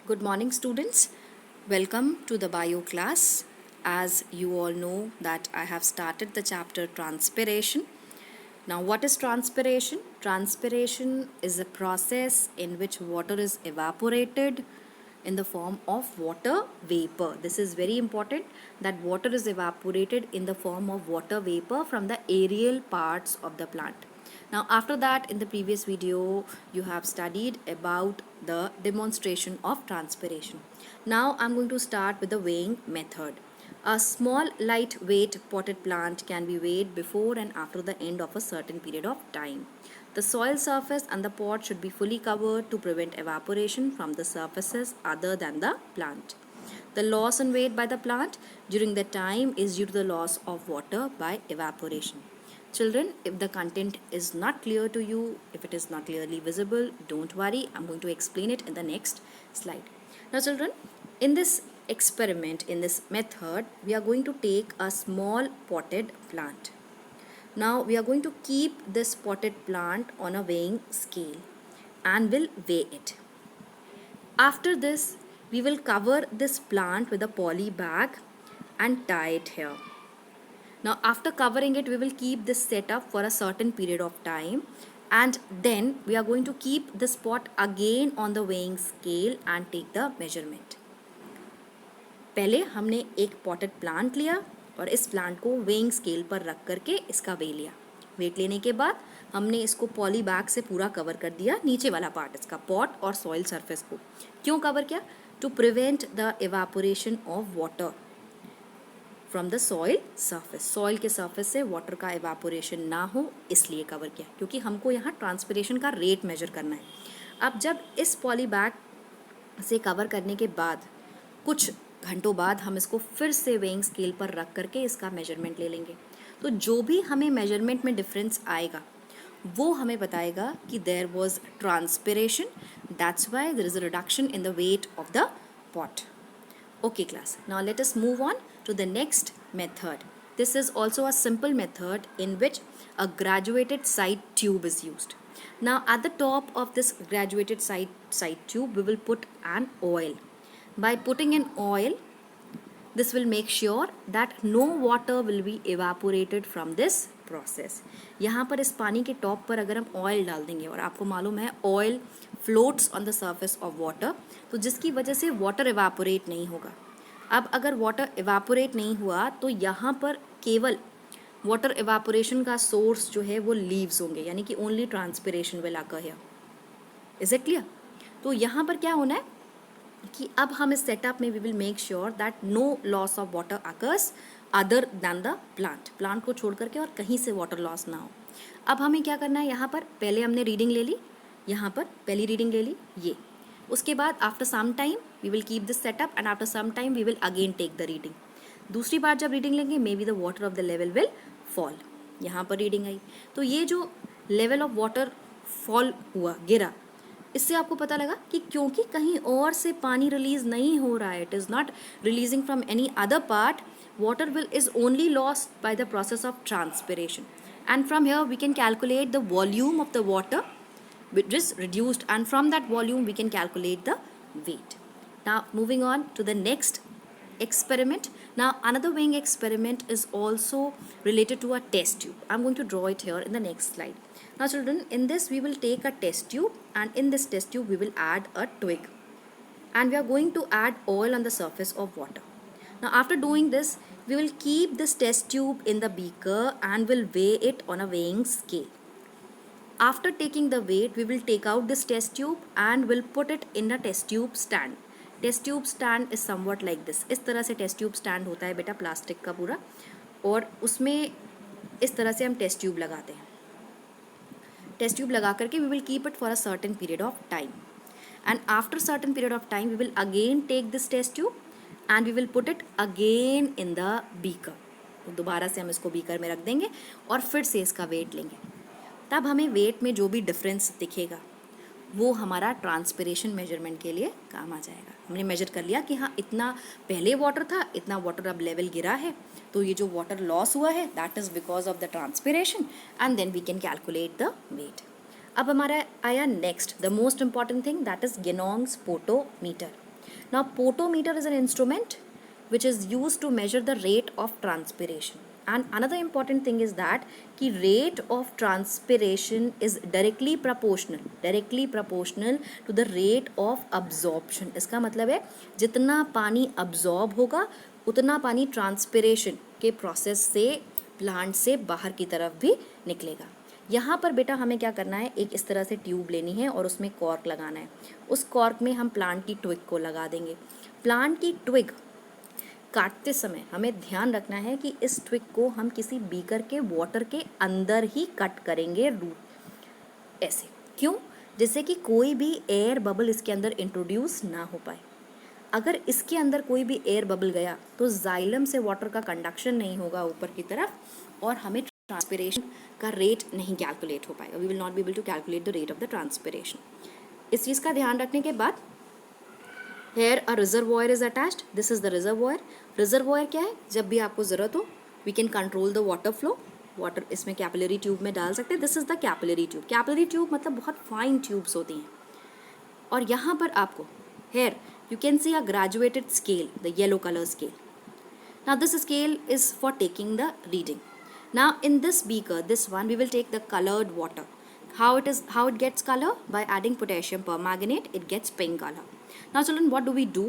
Good morning, students. Welcome to the bio class. As you all know that I have started the chapter transpiration. Now, what is transpiration? Transpiration is a process in which water is evaporated in the form of water vapor. This is very important that water is evaporated in the form of water vapor from the aerial parts of the plant. Now, after that, in the previous video, you have studied about the demonstration of transpiration. Now, I'm going to start with the weighing method. A small lightweight potted plant can be weighed before and after the end of a certain period of time. The soil surface and the pot should be fully covered to prevent evaporation from the surfaces other than the plant. The loss in weight by the plant during the time is due to the loss of water by evaporation. Children, if the content is not clear to you, if it is not clearly visible, don't worry. I'm going to explain it in the next slide. Now, children, in this experiment, in this method, we are going to take a small potted plant. Now, we are going to keep this potted plant on a weighing scale and will weigh it. After this, we will cover this plant with a poly bag and tie it here. Now, after covering it, we will keep this setup for a certain period of time, and then we are going to keep this pot again on the weighing scale and take the measurement. पहले हमने एक potted plant लिया और इस plant को weighing scale पर रख करके इसका वेट लिया. वेट लेने के बाद हमने इसको पॉली बैग से पूरा कवर कर दिया, नीचे वाला पार्ट इसका पॉट और सॉइल सरफेस को. क्यों कवर किया? To prevent the evaporation of water from the soil surface. Soil के सरफेस से वाटर का एवापोरेशन ना हो इसलिए कवर किया, क्योंकि हमको यहाँ ट्रांसपिरेशन का रेट मेजर करना है. अब जब इस पॉली बैग से कवर करने के बाद कुछ घंटों बाद हम इसको फिर से वेइंग स्केल पर रख करके इसका मेजरमेंट ले लेंगे. तो जो भी हमें मेजरमेंट में डिफरेंस आएगा वो हमें बताएगा कि there was transpiration, that's why there is a reduction in the weight of the pot. Okay class, now let us move on to the next method. This is also a simple method in which a graduated side tube is used. Now at the top of this graduated side tube we will put an oil. By putting in oil, this will make sure that no water will be evaporated from this process. यहाँ पर इस पानी के top पर अगर हम oil डाल देंगे और आपको मालूम है oil floats on the surface of water, तो जिसकी वजह से वाटर एवापोरेट नहीं होगा. अब अगर वाटर एवापोरेट नहीं हुआ तो यहाँ पर केवल वाटर एवापोरेशन का सोर्स जो है वो लीव्स होंगे, यानी कि only transpiration will occur here. Is it clear? तो यहाँ पर क्या होना है कि अब हम इस सेटअप में we will make sure that no loss of water occurs other than the plant को छोड़ करके और कहीं से वाटर लॉस ना हो. अब हमें क्या करना है, यहाँ पर पहले हमने रीडिंग ले ली, यहाँ पर पहली रीडिंग ले ली ये. उसके बाद after some time we will keep this setup and after some time we will again take the reading. दूसरी बार जब रीडिंग लेंगे maybe the water of the level will fall. यहाँ पर रीडिंग आई तो ये जो लेवल ऑफ वाटर फॉल हुआ, गिरा, इससे आपको पता लगा कि क्योंकि कहीं और से पानी रिलीज नहीं हो रहा है, it is not releasing from any other part, water will is only lost by the process of transpiration. And from here we can calculate the volume of the water which is reduced, and from that volume we can calculate the weight. Now moving on to the next experiment. Now another weighing experiment is also related to a test tube. I'm going to draw it here in the next slide. Now children, in this we will take a test tube, and in this test tube we will add a twig, and we are going to add oil on the surface of water. Now after doing this, we will keep this test tube in the beaker and will weigh it on a weighing scale. After taking the weight, we will take out this test tube and will put it in a test tube stand. Test tube stand is somewhat like this. इस तरह से test tube stand होता है बेटा plastic का पूरा, और उसमें इस तरह से हम test tube लगाते हैं. Test tube लगा करके we will keep it for a certain period of time. And after certain period of time, we will again take this test tube and we will put it again in the beaker. तो दोबारा से हम इसको beaker में रख देंगे और फिर से इसका वेट लेंगे. तब हमें वेट में जो भी डिफरेंस दिखेगा वो हमारा ट्रांसपिरेशन मेजरमेंट के लिए काम आ जाएगा. हमने मेजर कर लिया कि हाँ इतना पहले वाटर था, इतना वाटर अब लेवल गिरा है, तो ये जो वाटर लॉस हुआ है that is because of the transpiration, and then we can calculate the weight. अब हमारा आया next the most important thing, that is Ganong potometer. Now potometer is an instrument which is used to measure the rate of transpiration. And another important thing is that कि rate of transpiration is directly proportional to the rate of absorption. इसका मतलब है जितना पानी absorb होगा उतना पानी transpiration के प्रोसेस से प्लांट से बाहर की तरफ भी निकलेगा. यहाँ पर बेटा हमें क्या करना है, एक इस तरह से ट्यूब लेनी है और उसमें कॉर्क लगाना है. उस कॉर्क में हम प्लांट की ट्विग को लगा देंगे. प्लांट की ट्विग काटते समय हमें ध्यान रखना है कि इस ट्विग को हम किसी बीकर के वाटर के अंदर ही कट करेंगे, रूट ऐसे. क्यों? जिससे कि कोई भी एयर बबल इसके अंदर इंट्रोड्यूस ना हो पाए. अगर इसके अंदर कोई भी एयर बबल गया तो जाइलम से वाटर का कंडक्शन नहीं होगा ऊपर की तरफ और हमें ट्रांसपिरेशन का रेट नहीं कैलकुलेट हो पाएगा. We will not be able to calculate the rate of the transpiration. इस चीज़ का ध्यान रखने के बाद here a reservoir is attached. This is the reservoir. Reservoir क्या है? जब भी आपको ज़रूरत हो we can control the water flow. Water इसमें कैपिलरी ट्यूब में डाल सकते हैं. This is the capillary tube. Capillary tube मतलब बहुत फाइन ट्यूब्स होती हैं. और यहाँ पर आपको hair you can see a graduated scale, the yellow color scale. Now this scale is for taking the reading. Now in this beaker, this one, we will take the colored water. How it gets color? By adding potassium permanganate, it gets pink color. Now children, what do?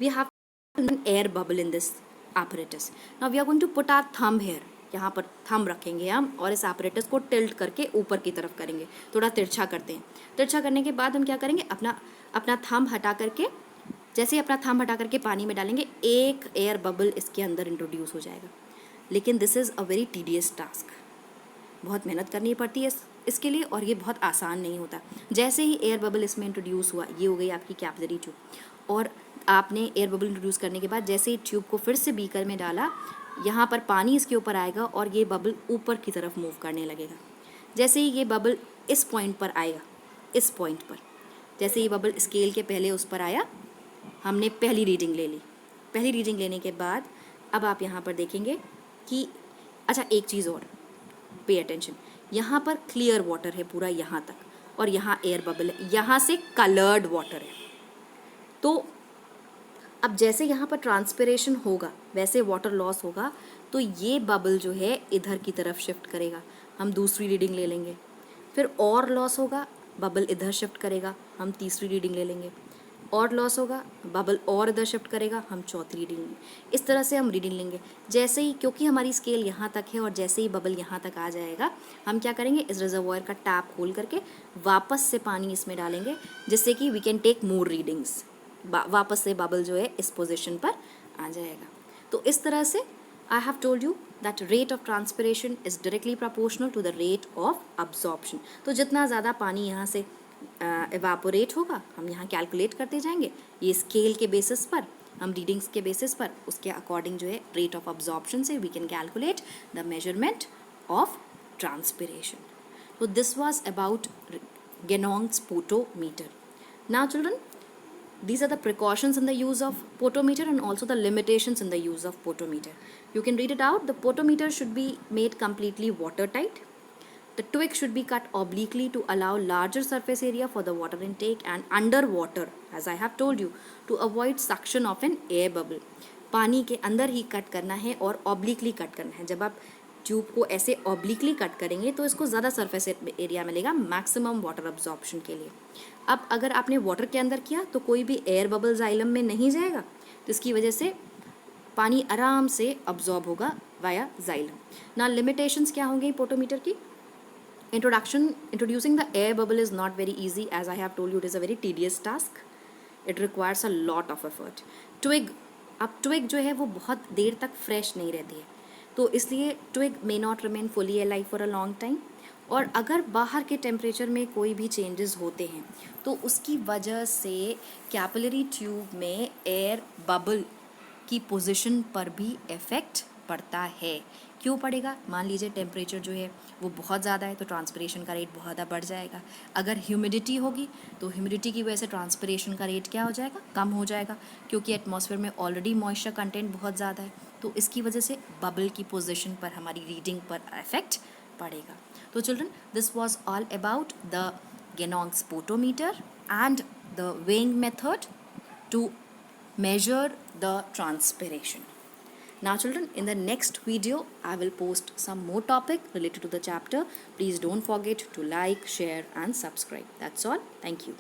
We have an air bubble in this apparatus. Now we are going to put our thumb here. यहाँ पर thumb रखेंगे हम और इस apparatus को tilt करके ऊपर की तरफ करेंगे. थोड़ा तिरछा करते हैं. तिरछा करने के बाद हम क्या करेंगे, अपना थंब हटा करके, जैसे ही अपना थंब हटा करके पानी में डालेंगे, एक एयर बबल इसके अंदर इंट्रोड्यूस हो जाएगा. लेकिन this is a very tedious task. बहुत मेहनत करनी पड़ती है इसके लिए और ये बहुत आसान नहीं होता. जैसे ही एयर बबल इसमें इंट्रोड्यूस हुआ, ये हो गई आपकी कैपिलरी ट्यूब. और आपने एयर बबल इंट्रोड्यूस करने के बाद जैसे ही ट्यूब को फिर से बीकर में डाला, यहाँ पर पानी इसके ऊपर आएगा और ये बबल ऊपर की तरफ मूव करने लगेगा. जैसे ही ये बबल इस पॉइंट पर आएगा, इस पॉइंट पर जैसे ये बबल स्केल के पहले उस पर आया, हमने पहली रीडिंग ले ली. पहली रीडिंग लेने के बाद अब आप यहाँ पर देखेंगे कि अच्छा एक चीज़ और, पे अटेंशन. यहाँ पर क्लियर वाटर है पूरा यहाँ तक और यहाँ एयर बबल है, यहाँ से कलर्ड वाटर है. तो अब जैसे यहाँ पर ट्रांसपिरेशन होगा वैसे वाटर लॉस होगा, तो ये बबल जो है इधर की तरफ शिफ्ट करेगा. हम दूसरी रीडिंग ले लेंगे. फिर और लॉस होगा, बबल इधर शिफ्ट करेगा, हम तीसरी रीडिंग ले लेंगे. और लॉस होगा, बबल और इधर शिफ्ट करेगा, हम चौथी रीडिंग लेंगे. इस तरह से हम रीडिंग लेंगे. जैसे ही, क्योंकि हमारी स्केल यहाँ तक है और जैसे ही बबल यहाँ तक आ जाएगा, हम क्या करेंगे, इस रिजर्वॉयर का टैप खोल करके वापस से पानी इसमें डालेंगे, जिससे कि we can take more readings. वापस से बबल जो है इस पोजिशन पर आ जाएगा. तो इस तरह से I have told you that rate of transpiration is directly proportional to the rate of absorption. तो जितना ज़्यादा पानी यहाँ से एवापोरेट होगा, हम यहाँ कैलकुलेट करते जाएंगे. ये स्केल के बेसिस पर, हम रीडिंग्स के बेसिस पर, उसके अकॉर्डिंग जो है रेट ऑफ अब्जॉर्प्शन से we can calculate the measurement of transpiration. तो this was about Genong's potometer. Now children, these are the precautions in the use of potometer and also the limitations in the use of potometer. You can read it out. The potometer should be made completely watertight. The twig should be cut obliquely to allow larger surface area for the water intake and underwater, as I have told you, to avoid suction of an air bubble. पानी के अंदर ही cut करना है और obliquely cut करना है. जब आप ट्यूब को ऐसे obliquely कट करेंगे तो इसको ज़्यादा सरफेस एरिया मिलेगा मैक्सिमम वाटर अब्जॉर्प्शन के लिए. अब अगर आपने वाटर के अंदर किया तो कोई भी एयर बबल जाइलम में नहीं जाएगा, तो इसकी वजह से पानी आराम से अब्जॉर्ब होगा वाया जाइलम. ना लिमिटेशंस क्या होंगी पोटोमीटर की? Introducing the air bubble is not very easy. As I have told you, it is a very tedious task. It requires a lot of effort. अब twig जो है वो बहुत देर तक फ्रेश नहीं रहती है, तो इसलिए twig may not remain fully alive for a long time. और अगर बाहर के टेम्परेचर में कोई भी चेंजेस होते हैं तो उसकी वजह से कैपिलरी ट्यूब में एयर बबल की पोजीशन पर भी इफ़ेक्ट पड़ता है. क्यों पड़ेगा? मान लीजिए टेम्परेचर जो है वो बहुत ज़्यादा है तो ट्रांसपिरेशन का रेट बहुत ज़्यादा बढ़ जाएगा. अगर ह्यूमिडिटी होगी तो ह्यूमिडिटी की वजह से ट्रांसपिरेशन का रेट क्या हो जाएगा? कम हो जाएगा, क्योंकि एटमॉस्फेयर में ऑलरेडी मॉइस्चर कंटेंट बहुत ज़्यादा है. तो इसकी वजह से बबल की पोजीशन पर, हमारी रीडिंग पर इफेक्ट पड़ेगा. तो children, this was all about the Genong's potometer and the weighing method to measure the transpiration. Now children, in the next video, I will post some more topic related to the chapter. Please don't forget to like, share and subscribe. That's all. Thank you.